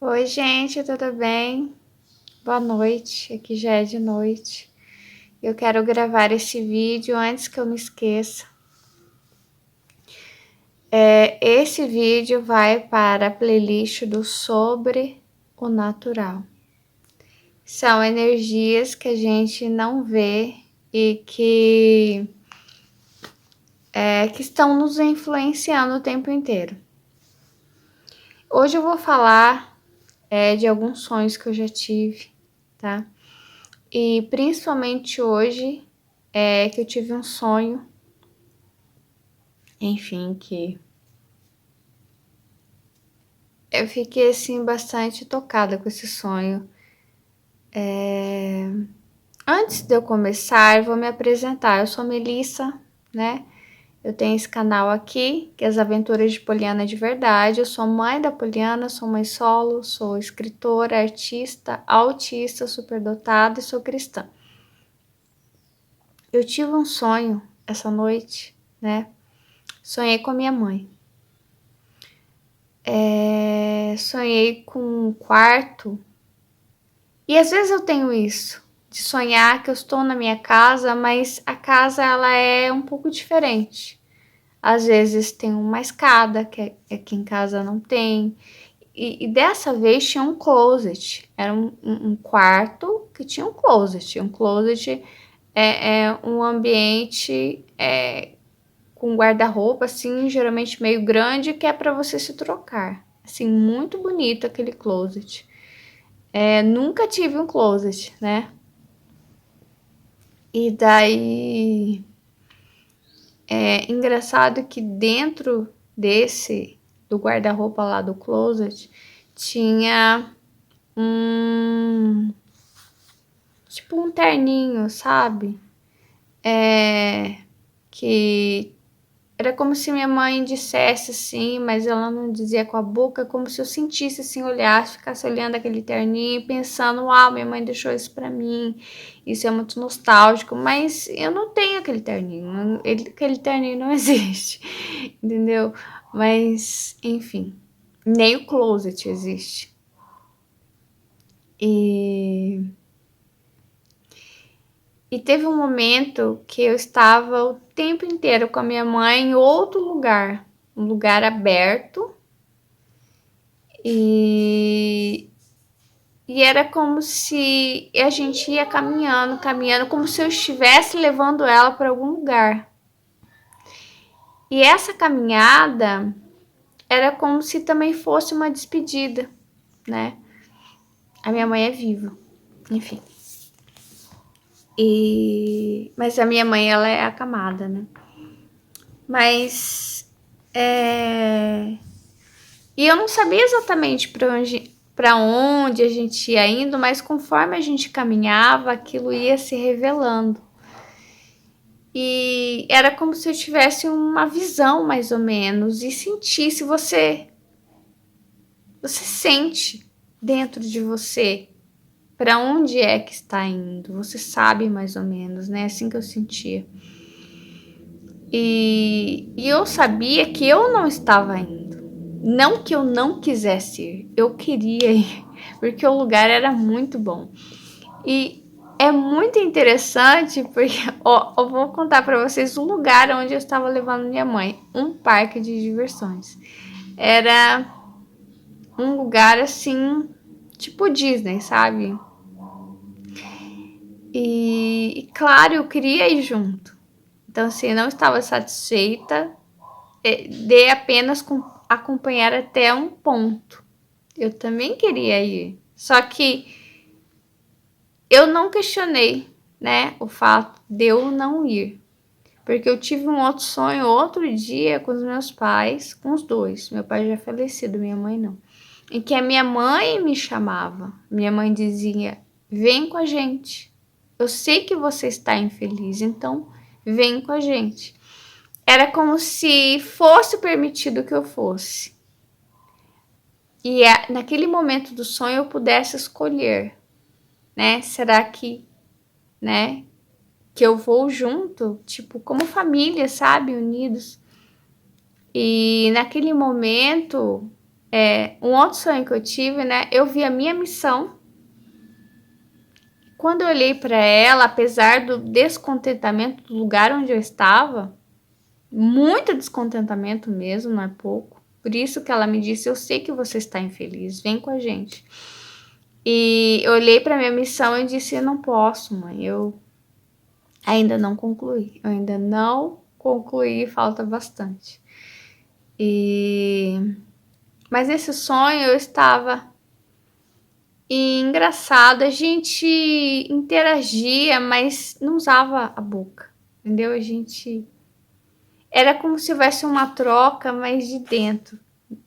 Oi, gente, tudo bem? Boa noite, aqui já é de noite. Eu quero gravar esse vídeo antes que eu me esqueça. Esse vídeo vai para a playlist do Sobre o Natural. São energias que a gente não vê e que estão nos influenciando o tempo inteiro. Hoje eu vou falar de alguns sonhos que eu já tive, tá? E principalmente hoje que eu tive um sonho, enfim, que eu fiquei assim bastante tocada com esse sonho. Antes de eu começar, eu vou me apresentar. Eu sou Melissa, né? Eu tenho esse canal aqui, que é as Aventuras de Poliana de Verdade. Eu sou mãe da Poliana, sou mãe solo, sou escritora, artista, autista, superdotada e sou cristã. Eu tive um sonho essa noite, né? Sonhei com a minha mãe. Sonhei com um quarto. E às vezes eu tenho isso, de sonhar que eu estou na minha casa, mas a casa ela é um pouco diferente. Às vezes tem uma escada, que aqui em casa não tem. E dessa vez tinha um closet. Era um quarto que tinha um closet. Um closet é um ambiente com guarda-roupa, assim, geralmente meio grande, que é para você se trocar. Assim, muito bonito aquele closet. Nunca tive um closet, né? E daí é engraçado que dentro do guarda-roupa lá do closet, tinha um tipo um terninho, sabe? Que era como se minha mãe dissesse assim, mas ela não dizia com a boca, como se eu sentisse assim, olhasse, ficasse olhando aquele terninho, pensando, uau, minha mãe deixou isso pra mim, isso é muito nostálgico, mas eu não tenho aquele terninho, aquele terninho não existe, entendeu? Mas, enfim, nem o closet existe. E teve um momento que eu estava o tempo inteiro com a minha mãe em outro lugar, um lugar aberto, e era como se a gente ia caminhando, caminhando, como se eu estivesse levando ela para algum lugar. E essa caminhada era como se também fosse uma despedida, né? A minha mãe é viva, enfim. Mas a minha mãe, ela é acamada, né? Mas e eu não sabia exatamente para onde a gente ia indo, mas conforme a gente caminhava, aquilo ia se revelando. E era como se eu tivesse uma visão, mais ou menos, e sentisse você sente dentro de você para onde é que está indo. Você sabe mais ou menos, né? Assim que eu sentia. E eu sabia que eu não estava indo. Não que eu não quisesse ir, eu queria ir, porque o lugar era muito bom. E é muito interessante porque, ó, eu vou contar para vocês o lugar onde eu estava levando minha mãe, um parque de diversões. Era um lugar assim, tipo Disney, sabe? E claro, eu queria ir junto. Então, assim, eu não estava satisfeita de apenas acompanhar até um ponto. Eu também queria ir. Só que eu não questionei, né, o fato de eu não ir. Porque eu tive um outro sonho outro dia com os meus pais, com os dois. Meu pai já é falecido, minha mãe não. Em que a minha mãe me chamava. Minha mãe dizia: vem com a gente. Eu sei que você está infeliz, então vem com a gente. Era como se fosse permitido que eu fosse. E naquele momento do sonho eu pudesse escolher, né? Será que, né, que eu vou junto, tipo, como família, sabe, unidos. E naquele momento Um outro sonho que eu tive, né? Eu vi a minha missão. Quando eu olhei para ela, apesar do descontentamento do lugar onde eu estava, muito descontentamento mesmo, não é pouco. Por isso que ela me disse: eu sei que você está infeliz, vem com a gente. E eu olhei para minha missão e disse: eu não posso, mãe, eu ainda não concluí. Eu ainda não concluí, falta bastante. Mas esse sonho eu estava. E engraçado, a gente interagia, mas não usava a boca, entendeu? A gente. Era como se houvesse uma troca, mas de dentro.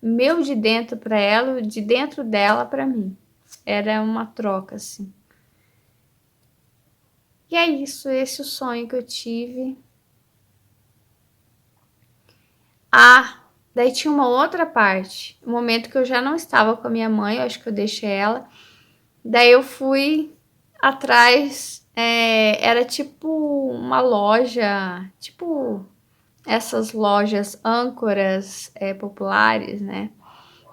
Meu de dentro para ela, de dentro dela para mim. Era uma troca, assim. E é isso, esse é o sonho que eu tive. Daí tinha uma outra parte. O momento que eu já não estava com a minha mãe, eu acho que eu deixei ela. Daí eu fui atrás, era tipo uma loja, tipo essas lojas âncoras populares, né?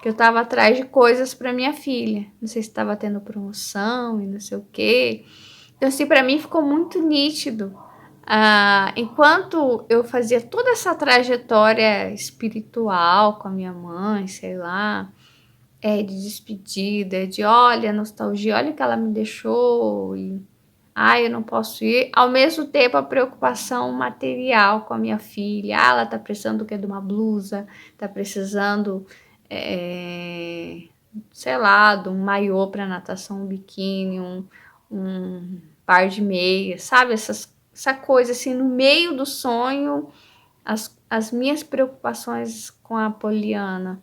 Que eu tava atrás de coisas para minha filha. Não sei se estava tendo promoção e não sei o quê. Então, assim, para mim ficou muito nítido. Enquanto eu fazia toda essa trajetória espiritual com a minha mãe, sei lá, de despedida, de olha, nostalgia, olha o que ela me deixou, e eu não posso ir. Ao mesmo tempo, a preocupação material com a minha filha, ela tá precisando do que? De uma blusa, tá precisando, sei lá, de um maiô para natação, um biquíni, um par de meias, sabe? Essa coisa assim, no meio do sonho, as minhas preocupações com a Poliana.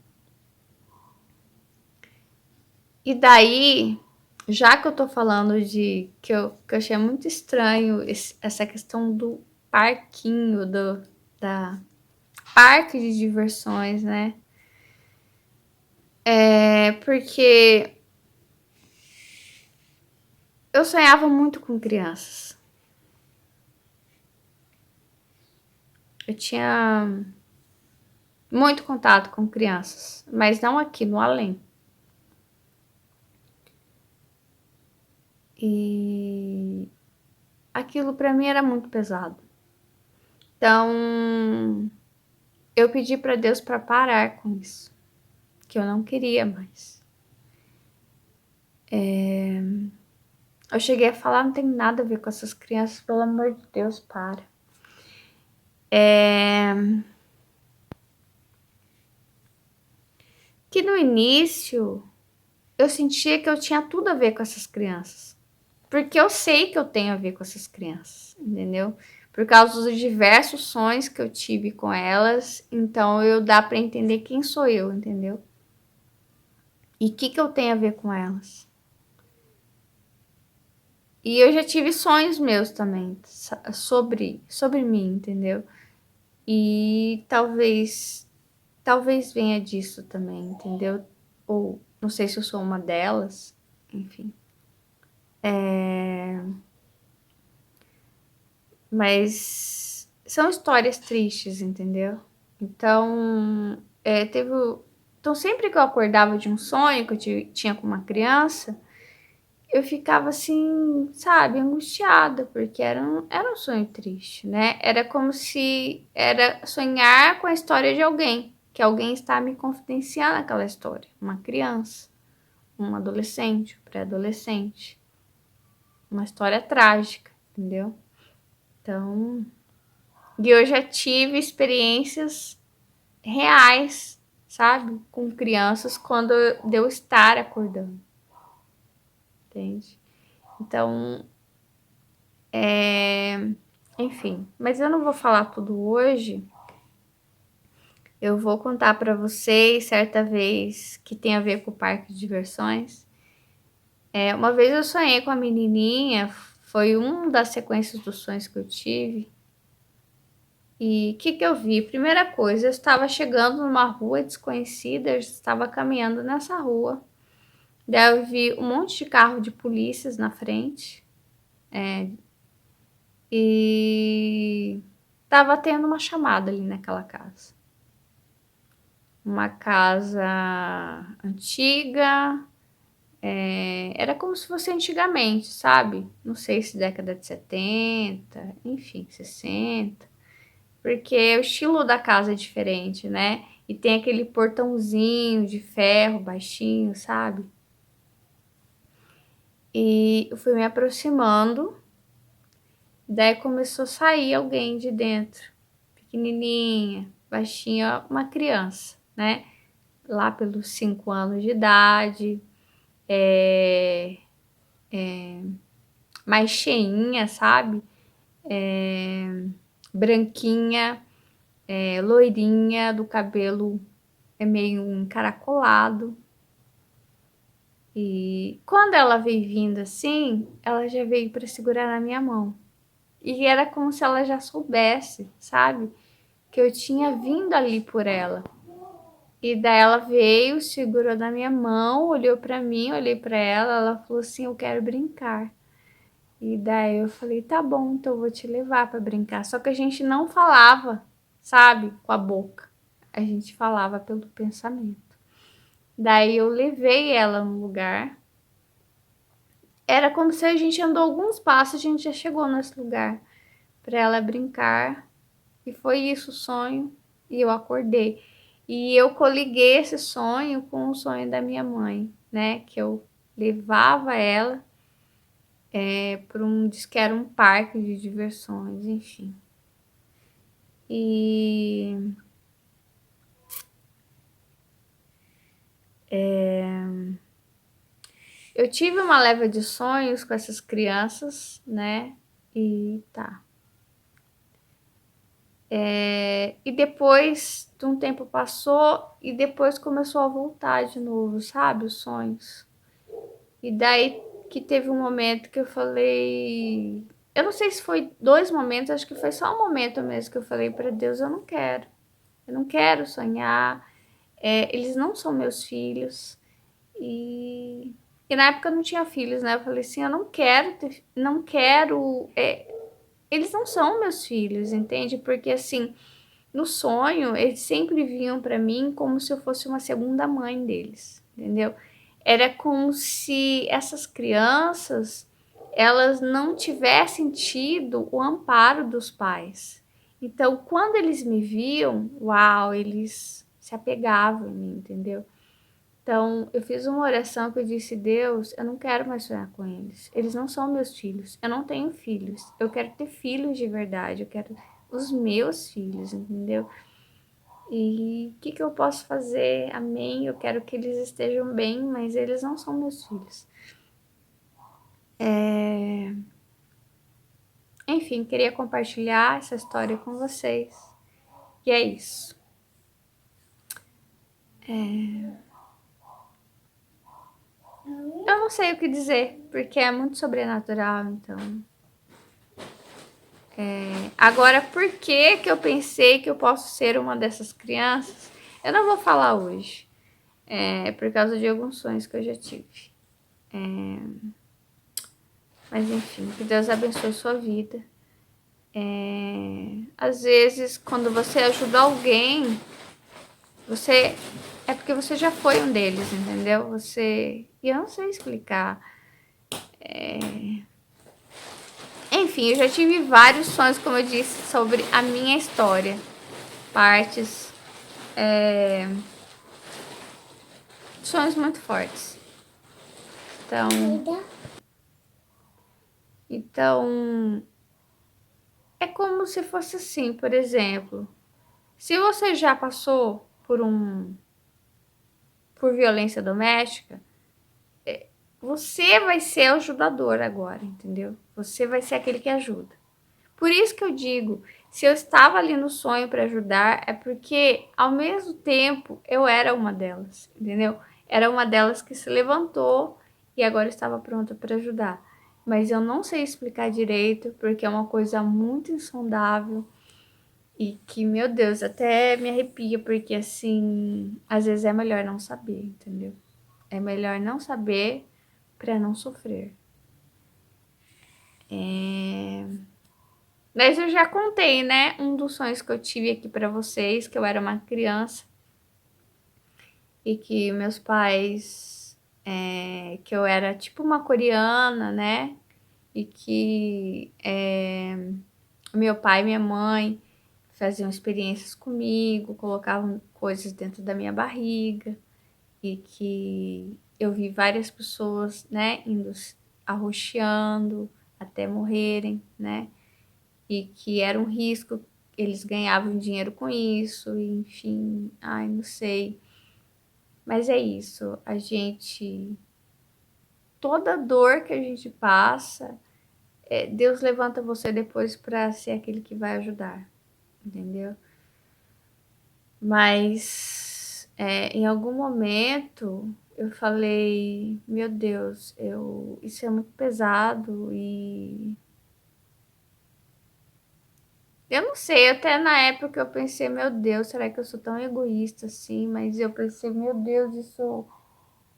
E daí, já que eu tô falando de que eu achei muito estranho essa questão do parquinho, da parque de diversões, né? Porque eu sonhava muito com crianças. Eu tinha muito contato com crianças, mas não aqui, no além. E aquilo para mim era muito pesado. Então, eu pedi para Deus para parar com isso, que eu não queria mais. Eu cheguei a falar, não tem nada a ver com essas crianças, pelo amor de Deus, para. Que no início eu sentia que eu tinha tudo a ver com essas crianças. Porque eu sei que eu tenho a ver com essas crianças, entendeu? Por causa dos diversos sonhos que eu tive com elas, então eu dá para entender quem sou eu, entendeu? E o que eu tenho a ver com elas. E eu já tive sonhos meus também sobre mim, entendeu? E talvez venha disso também, entendeu? Ou não sei se eu sou uma delas, enfim. Mas são histórias tristes, entendeu? Então, Então, sempre que eu acordava de um sonho que eu tinha com uma criança, eu ficava assim, sabe, angustiada, porque era um sonho triste, né? Era como se era sonhar com a história de alguém, que alguém está me confidenciando aquela história. Uma criança, um adolescente, um pré-adolescente. Uma história trágica, entendeu? Então, e eu já tive experiências reais, sabe? Com crianças quando eu estar acordando. Entende? Então, enfim, mas eu não vou falar tudo hoje. Eu vou contar para vocês certa vez que tem a ver com o parque de diversões. Uma vez eu sonhei com a menininha, foi uma das sequências dos sonhos que eu tive. E o que eu vi? Primeira coisa, eu estava chegando numa rua desconhecida, eu estava caminhando nessa rua. Daí eu vi um monte de carro de polícias na frente. E estava tendo uma chamada ali naquela casa. uma casa antiga, era como se fosse antigamente, sabe? Não sei se década de 70, enfim, 60, porque o estilo da casa é diferente, né? E tem aquele portãozinho de ferro baixinho, sabe? E eu fui me aproximando, daí começou a sair alguém de dentro, pequenininha, baixinha, uma criança, né? Lá pelos 5 anos de idade, mais cheinha, sabe? Branquinha, loirinha, do cabelo meio encaracolado. E quando ela veio vindo assim, ela já veio para segurar na minha mão. E era como se ela já soubesse, sabe? Que eu tinha vindo ali por ela. E daí ela veio, segurou na minha mão, olhou para mim, olhei para ela, ela falou assim: "Eu quero brincar". E daí eu falei: "Tá bom, então eu vou te levar para brincar". Só que a gente não falava, sabe, com a boca. A gente falava pelo pensamento. Daí eu levei ela no lugar. Era como se a gente andou alguns passos, a gente já chegou nesse lugar para ela brincar. E foi isso o sonho. E eu acordei. E eu coliguei esse sonho com o sonho da minha mãe, né? Que eu levava ela para diz que era um parque de diversões, enfim. E eu tive uma leva de sonhos com essas crianças, né? E tá. E depois de um tempo passou e depois começou a voltar de novo, sabe? Os sonhos. E daí que teve um momento que eu falei. Eu não sei se foi 2 momentos, acho que foi só um momento mesmo que eu falei para Deus: eu não quero. Eu não quero sonhar. Eles não são meus filhos. E na época eu não tinha filhos, né? Eu falei assim: eu não quero ter, não quero. Eles não são meus filhos, entende? Porque assim, no sonho, eles sempre vinham para mim como se eu fosse uma segunda mãe deles, entendeu? Era como se essas crianças elas não tivessem tido o amparo dos pais. Então, quando eles me viam, uau, eles se apegavam em mim, entendeu? Então, eu fiz uma oração que eu disse: Deus, eu não quero mais sonhar com eles. Eles não são meus filhos. Eu não tenho filhos. Eu quero ter filhos de verdade. Eu quero os meus filhos, entendeu? E o que eu posso fazer? Amém. Eu quero que eles estejam bem, mas eles não são meus filhos. Enfim, queria compartilhar essa história com vocês. E é isso. Eu não sei o que dizer, porque é muito sobrenatural, então. Agora, por que eu pensei que eu posso ser uma dessas crianças? Eu não vou falar hoje. Por causa de alguns sonhos que eu já tive. Mas enfim, que Deus abençoe a sua vida. Às vezes, quando você ajuda alguém, você é porque você já foi um deles, entendeu? E eu não sei explicar. Enfim, eu já tive vários sonhos, como eu disse, sobre a minha história. Partes. Sonhos muito fortes. Então, é como se fosse assim, por exemplo, se você já passou por violência doméstica, você vai ser o ajudador agora, entendeu? Você vai ser aquele que ajuda. Por isso que eu digo, se eu estava ali no sonho para ajudar, é porque ao mesmo tempo eu era uma delas, entendeu? Era uma delas que se levantou e agora estava pronta para ajudar. Mas eu não sei explicar direito, porque é uma coisa muito insondável e que, meu Deus, até me arrepia, porque assim, às vezes é melhor não saber, entendeu? É melhor não saber para não sofrer. Mas eu já contei, né, um dos sonhos que eu tive aqui para vocês, que eu era uma criança e que meus pais, que eu era tipo uma coreana, né? E que meu pai e minha mãe faziam experiências comigo, colocavam coisas dentro da minha barriga, e que eu vi várias pessoas, né, indo arroxeando até morrerem, né? E que era um risco, eles ganhavam dinheiro com isso, enfim, ai, não sei. Mas é isso, a gente, toda dor que a gente passa, Deus levanta você depois para ser aquele que vai ajudar, entendeu? Mas em algum momento eu falei, meu Deus, isso é muito pesado e eu não sei, até na época eu pensei, meu Deus, será que eu sou tão egoísta assim? Mas eu pensei, meu Deus, isso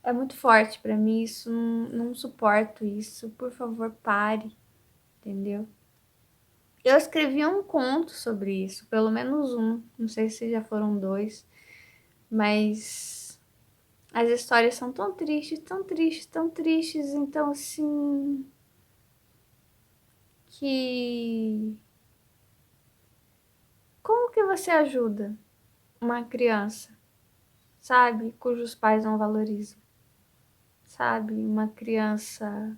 é muito forte para mim, isso não suporto isso, por favor, pare, entendeu? Eu escrevi um conto sobre isso, pelo menos um, não sei se já foram dois, mas as histórias são tão tristes, tão tristes, tão tristes, então assim que como que você ajuda uma criança, sabe, cujos pais não valorizam, sabe, uma criança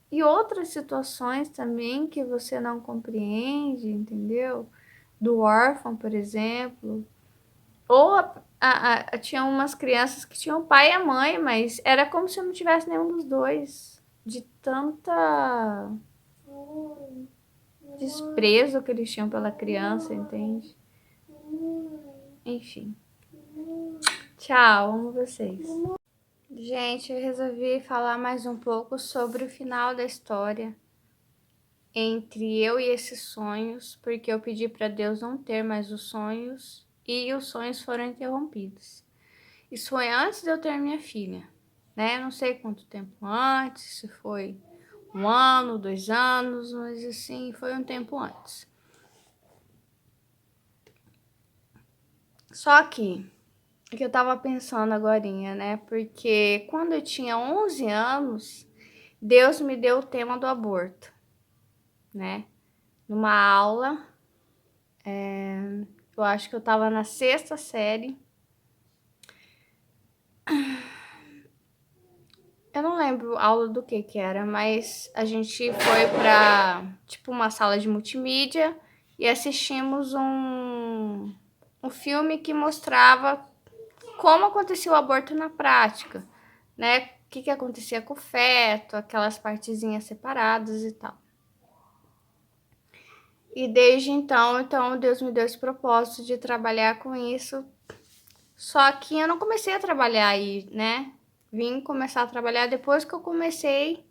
e outras situações também que você não compreende, entendeu? Do órfão, por exemplo. Ou tinha umas crianças que tinham o pai e a mãe, mas era como se eu não tivesse nenhum dos dois. De tanta desprezo que eles tinham pela criança, entende? Enfim. Tchau, amo vocês. Gente, eu resolvi falar mais um pouco sobre o final da história entre eu e esses sonhos, porque eu pedi para Deus não ter mais os sonhos e os sonhos foram interrompidos. Isso foi antes de eu ter minha filha, né? Não sei quanto tempo antes, se foi 1 ano, 2 anos, mas assim, foi um tempo antes. Só que eu tava pensando agorinha, né? Porque quando eu tinha 11 anos, Deus me deu o tema do aborto, né? Numa aula, eu acho que eu tava na 6ª série. Eu não lembro aula do que era, mas a gente foi pra, tipo, uma sala de multimídia e assistimos um filme que mostrava como acontecia o aborto na prática, né? O que acontecia com o feto, aquelas partezinhas separadas e tal. E desde então Deus me deu esse propósito de trabalhar com isso. Só que eu não comecei a trabalhar aí, né? Vim começar a trabalhar depois que eu comecei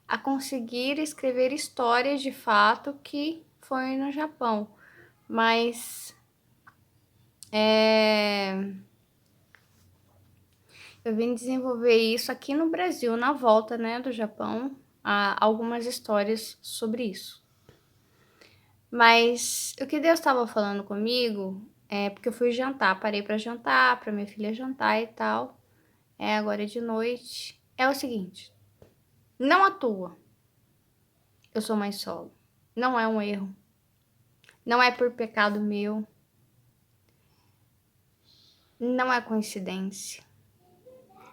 a conseguir escrever histórias de fato, que foi no Japão. Mas eu vim desenvolver isso aqui no Brasil, na volta, né, do Japão, algumas histórias sobre isso. Mas o que Deus estava falando comigo é porque eu fui jantar, parei para jantar, para minha filha jantar e tal. Agora é de noite. É o seguinte, não atua. Eu sou mãe solo. Não é um erro. Não é por pecado meu. Não é coincidência.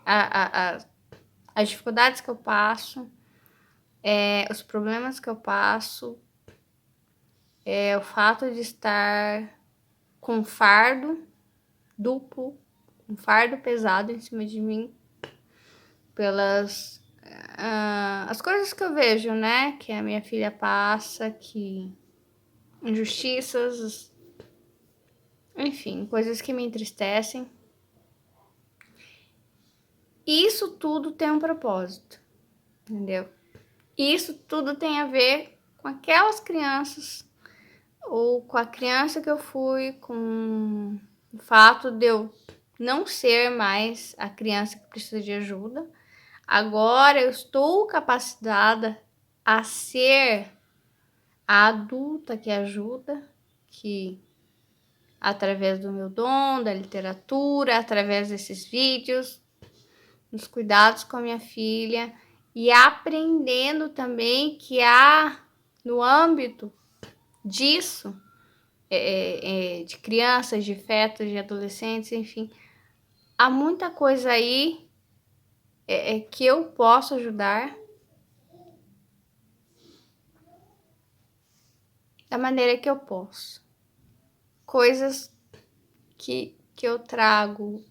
As dificuldades que eu passo, os problemas que eu passo, o fato de estar com um fardo duplo, um fardo pesado em cima de mim, pelas as coisas que eu vejo, né, que a minha filha passa, que injustiças, enfim, coisas que me entristecem. E isso tudo tem um propósito, entendeu? E isso tudo tem a ver com aquelas crianças, ou com a criança que eu fui, com o fato de eu não ser mais a criança que precisa de ajuda. Agora eu estou capacitada a ser a adulta que ajuda, que através do meu dom, da literatura, através desses vídeos, nos cuidados com a minha filha e aprendendo também que há no âmbito disso, de crianças, de fetos, de adolescentes, enfim, há muita coisa aí que eu posso ajudar da maneira que eu posso. Coisas que eu trago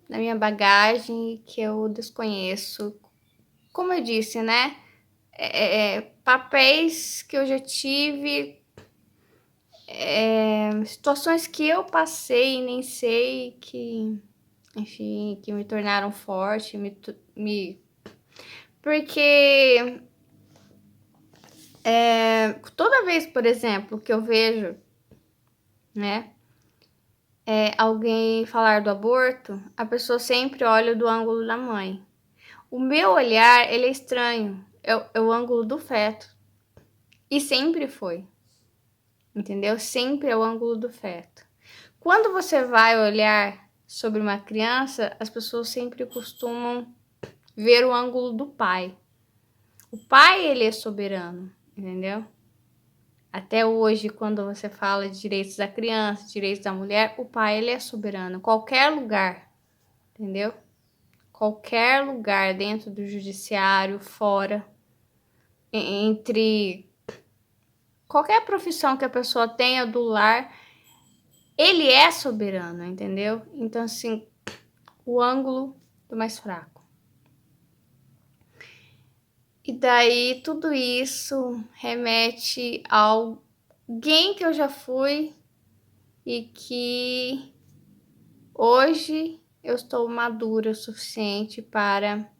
na minha bagagem que eu desconheço. Como eu disse, né? Papéis que eu já tive, situações que eu passei e nem sei que, enfim, que me tornaram forte, porque toda vez, por exemplo, que eu vejo, né, alguém falar do aborto, a pessoa sempre olha do ângulo da mãe. O meu olhar, ele é estranho, é o ângulo do feto. E sempre foi, entendeu? Sempre é o ângulo do feto. Quando você vai olhar sobre uma criança, as pessoas sempre costumam ver o ângulo do pai. O pai, ele é soberano, entendeu? Até hoje, quando você fala de direitos da criança, direitos da mulher, o pai, ele é soberano. Qualquer lugar, entendeu? Qualquer lugar dentro do judiciário, fora, entre qualquer profissão que a pessoa tenha do lar, ele é soberano, entendeu? Então, assim, o ângulo do mais fraco. E daí, tudo isso remete a alguém que eu já fui e que hoje eu estou madura o suficiente para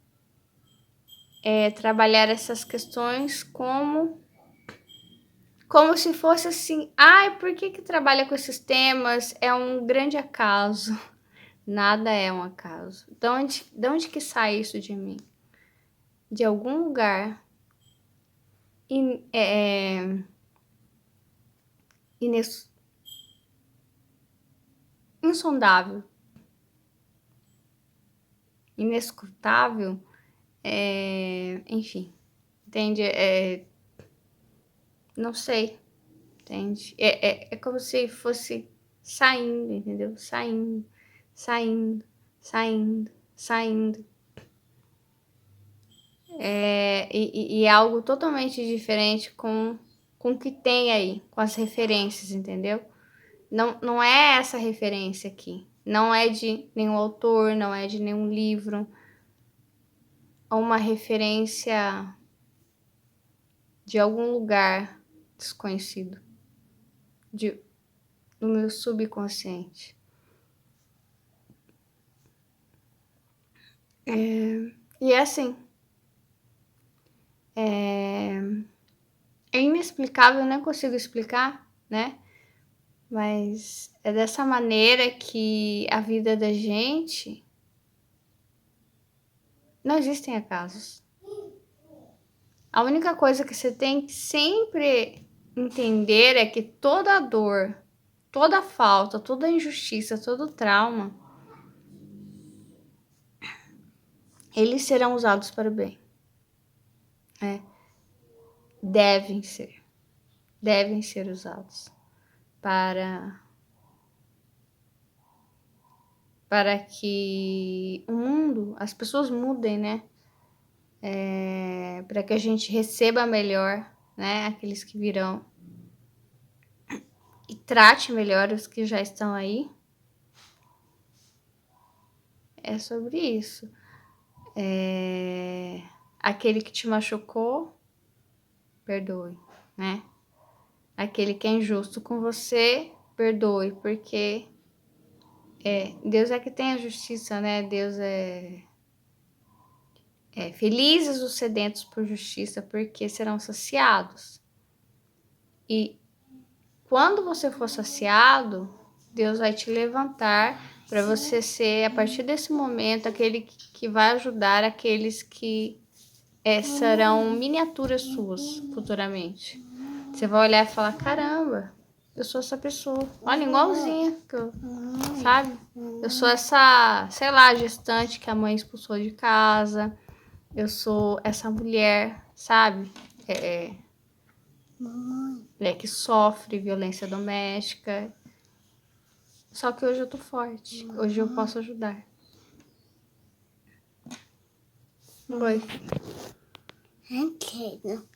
trabalhar essas questões como se fosse assim, por que trabalha com esses temas? É um grande acaso. Nada é um acaso. De onde que sai isso de mim? De algum lugar insondável, inescrutável, enfim, entende? Não sei, entende? É como se fosse saindo, entendeu? Saindo, saindo, saindo, saindo. E é algo totalmente diferente com o que tem aí, com as referências, entendeu? Não é essa referência aqui. Não é de nenhum autor, não é de nenhum livro. É uma referência de algum lugar desconhecido, no meu subconsciente. E é assim. É inexplicável, eu nem consigo explicar, né? Mas é dessa maneira que a vida da gente não existem acasos. A única coisa que você tem que sempre entender é que toda dor, toda falta, toda injustiça, todo trauma, eles serão usados para o bem. Devem ser usados para que o mundo, as pessoas mudem, né? Para que a gente receba melhor, né? Aqueles que virão e trate melhor os que já estão aí. É sobre isso. Aquele que te machucou, perdoe, né? Aquele que é injusto com você, perdoe, porque Deus é que tem a justiça, né? Deus felizes os sedentos por justiça, porque serão saciados. E quando você for saciado, Deus vai te levantar para você ser, a partir desse momento, aquele que vai ajudar aqueles que serão miniaturas suas futuramente. Você vai olhar e falar, caramba, Eu sou essa pessoa. Olha, igualzinha, sabe? Eu sou essa, sei lá, gestante que a mãe expulsou de casa. Eu sou essa mulher, sabe? Mulher que sofre violência doméstica. Só que hoje eu tô forte. Hoje eu posso ajudar. Oi. Eu quero.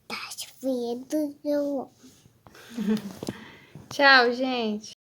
Tá vendo? Tchau, gente.